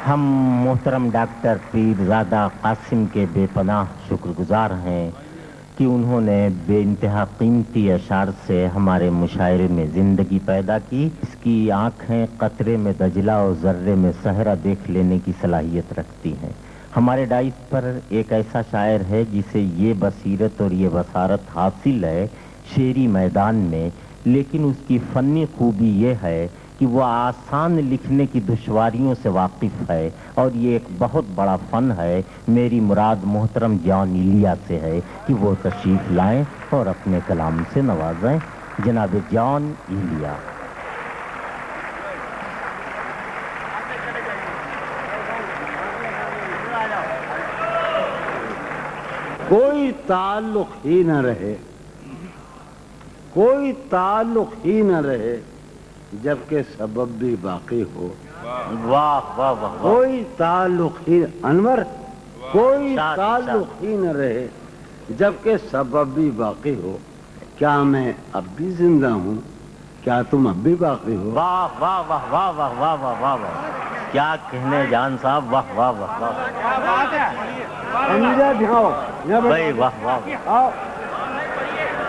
ہم محترم ڈاکٹر پیرزادہ قاسم کے بے پناہ شکر گزار ہیں کہ انہوں نے بے انتہا قیمتی اشعار سے ہمارے مشاعرے میں زندگی پیدا کی۔ اس کی آنکھیں قطرے میں دجلہ اور ذرے میں صحرا دیکھ لینے کی صلاحیت رکھتی ہیں۔ ہمارے ڈائس پر ایک ایسا شاعر ہے جسے یہ بصیرت اور یہ بصارت حاصل ہے شعری میدان میں، لیکن اس کی فنی خوبی یہ ہے کہ وہ آسان لکھنے کی دشواریوں سے واقف ہے، اور یہ ایک بہت بڑا فن ہے۔ میری مراد محترم جان ایلیا سے ہے کہ وہ تشریف لائیں اور اپنے کلام سے نوازیں۔ جناب جان ایلیا۔ کوئی تعلق ہی نہ رہے، کوئی تعلق ہی نہ رہے جبکہ سبب بھی باقی ہو۔ واہ واہ واہ۔ کوئی تعلق ہی انور، کوئی تعلق ہی نہ رہے جبکہ سبب بھی باقی ہو۔ کیا میں اب بھی زندہ ہوں؟ کیا تم اب بھی باقی ہو؟ واہ واہ واہ واہ واہ واہ واہ واہ واہ، کیا کہنے جان صاحب، واہ واہ واہ واہ، کیا بات ہے۔ بھائی واہ واہ۔ آؤ۔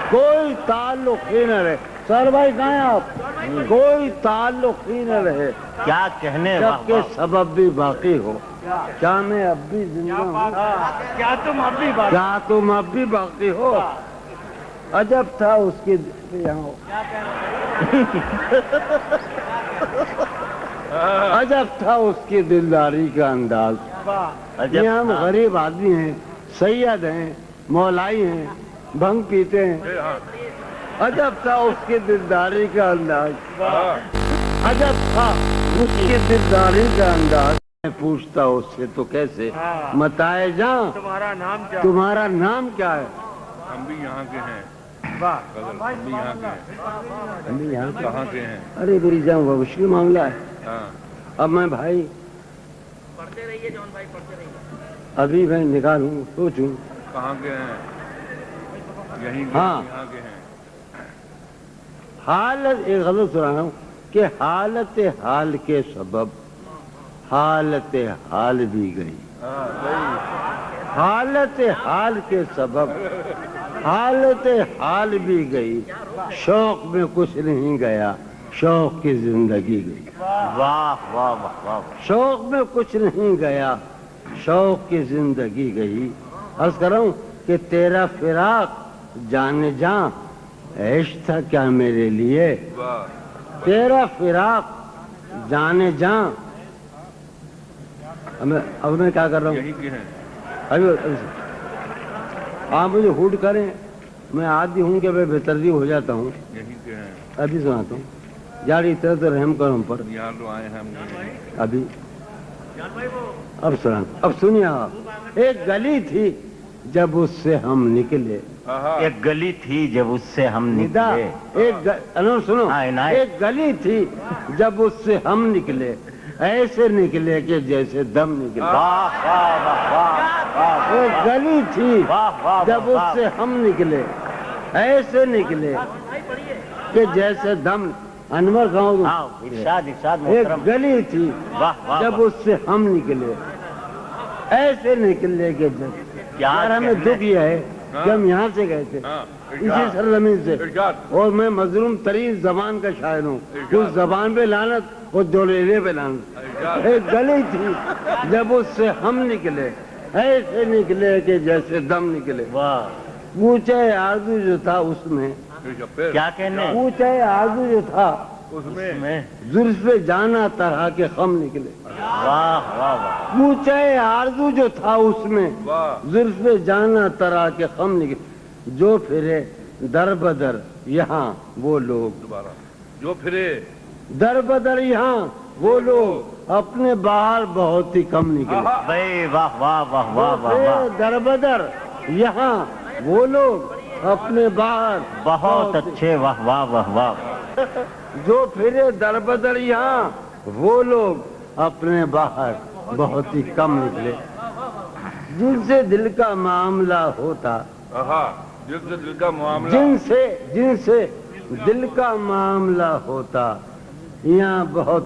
کوئی تعلق ہی نہ رہے، سر بھائی کہاں ہیں آپ؟ کوئی تعلق ہی نہ رہے کیا کہنے، جبکہ سبب بھی باقی ہو۔ کیا میں اب بھی زندہ ہوں؟ کیا تم اب بھی باقی؟ کیا تم اب بھی باقی ہو؟ عجب تھا اس کی عجب تھا اس کی دلداری کا انداز۔ یہ ہم غریب آدمی ہیں، سید ہیں، مولائی ہیں، بھنگ پیتے ہیں۔ عجب تھا اس کی دلداری کا انداز، عجب تھا اس کی دلداری کا انداز۔ میں پوچھتا اس سے تو کیسے، متائے جان تمہارا نام کیا؟ تمہارا نام کیا ہے؟ ہم بھی یہاں کے ہیں۔ واہ، ہم بھی یہاں کے ہیں۔ ہم بھی یہاں کہاں کے ہیں؟ ارے میری جان وہ مشکل معاملہ ہے۔ ہاں۔ اب میں بھائی پڑھتے رہیے جان بھائی، پڑھتے رہیے۔ ابھی میں نکالوں سوچوں۔ کہاں کے ہیں؟ یہیں کے، ہاں۔ یہاں کے ہیں۔ حالت ایک غلط سنا رہا ہوں کہ حالت حال کے سبب حالت حال بھی گئی۔ حالت حال کے سبب حالت حال بھی گئی، شوق میں کچھ نہیں گیا، شوق کی زندگی گئی۔ واہ واہ واہ واہ۔ شوق میں کچھ نہیں گیا، شوق کی زندگی گئی۔ عرض کر رہا ہوں کہ تیرا فراق جانے جاں عشق تھا کیا میرے لیے؟ تیرا فراق جانے جاں۔ اب میں کیا کر رہا ہوں؟ یہیں کے ہیں۔ ابھی آپ مجھے ہوٹ کریں، میں عادی ہوں کہ میں بےترجیح ہو جاتا ہوں۔ یہیں کے ہیں۔ ابھی سناتا ہوں، جاری طرح سے رحم کرو ہم پر۔ یہاں تو آئے ہیں ہم نہیں۔ ابھی اب سنا، اب سنیے آپ۔ ایک گلی تھی جب اس سے ہم نکلے، ایک گلی تھی جب اس سے ہم ندا نکلے، سنو، ہاں، عنایت۔ ایک گلی تھی جب اس سے ہم نکلے، ایسے نکلے کہ جیسے دم نکلے۔ واہ واہ واہ واہ۔ ایک گلی تھی واہ واہ جب اس سے ہم نکلے، ایسے نکلے کہ جیسے دم۔ انور گاؤں ہاں، ارشاد ارشاد ایک محترم۔ گلی تھی واہ واہ جب اس سے ہم نکلے، ایسے نکلے کہ یار ہمیں دکھ یہ ہے کہ ہم یہاں سے گئے تھے، اسی سرزمین سے، اور میں مظلوم ترین زبان کا شاعر ہوں، اس زبان پہ لعنت اور دولیلے پہ لعنت۔ ایک گلی تھی جب اس سے ہم نکلے، ایسے نکلے کہ جیسے دم نکلے۔ واہ، پوچھے آرزو جو تھا اس میں، کیا کہنے، پوچھے آرزو جو تھا اس میں زلف جانا طرح کے خم نکلے۔ واہ واہ واہ۔ پوچھے آرزو جو تھا اس میں، زلف جانا طرح کے خم نکلے۔ جو پھرے در بدر یہاں وہ لوگ، دوبارہ جو پھرے در بدر یہاں وہ لوگ، اپنے باہر بہت ہی کم نکلے۔ بھائی واہ واہ واہ واہ جو واہ پھرے واہ، در بدر یہاں وہ لوگ، اپنے باہر بہت اچھے، واہ واہ واہ واہ۔ جو پھرے در بدر یہاں وہ لوگ، اپنے باہر بہت ہی کم نکلے۔ جن سے دل کا معاملہ ہوتا، جن سے دل کا معاملہ، جن سے دل کا معاملہ ہوتا، یہاں بہت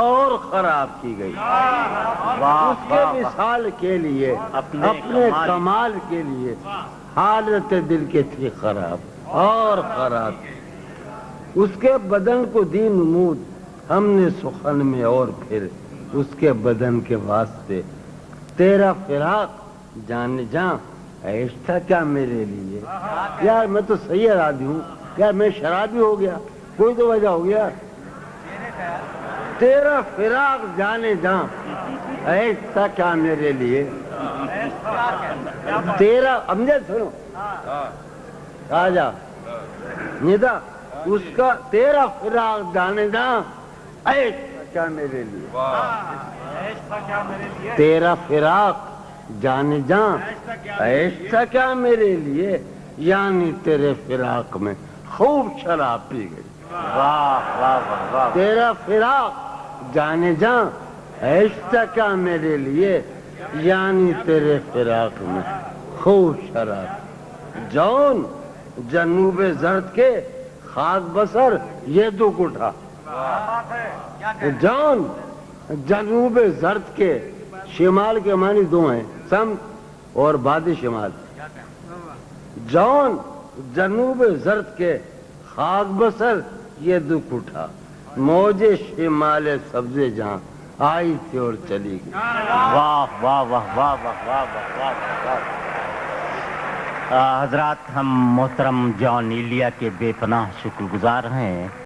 اور خراب کی گئی. اس کے مثال کے لیے اپنے کمال کے لیے حالت دل کے تھی خراب اور خراب. اس کے بدن کو دی نمود ہم نے سخن میں اور پھر اس کے بدن کے واسطے. تیرا فراق جان جاں عیش تھا کیا میرے لیے. یار میں تو صحیح ارادی ہوں یار, میں شرابی ہو گیا, کوئی تو وجہ ہو گیا. تیرا فراق جانے جاں عیش تھا کیا میرے لیے. تیرا امجد سنو آجا ندا, اس کا تیرا فراق جانے جاں عیش تھا کیا میرے لیے. تیرا فراق جانے جاں عیش تھا کیا میرے لیے, یعنی تیرے فراق میں خوب شراب پی گئی. تیرا فراق جانے جاں عیش تھا کیا میرے لیے, یعنی تیرے فراق میں خوب شراب. جون جنوب زرد کے خاک بسر یہ دکھ اٹھا. جون جنوب زرد کے, شمال کے معنی دو ہیں, سمت اور باد شمال. جون جنوب زرد کے خاک بسر یہ دکھ اٹھا, موج شمال سبز جہاں آئی تھی اور چلی گئی. واہ واہ واہ واہ واہ واہ واہ واہ. حضرات, ہم محترم جان ایلیا کے بے پناہ شکر گزار ہیں.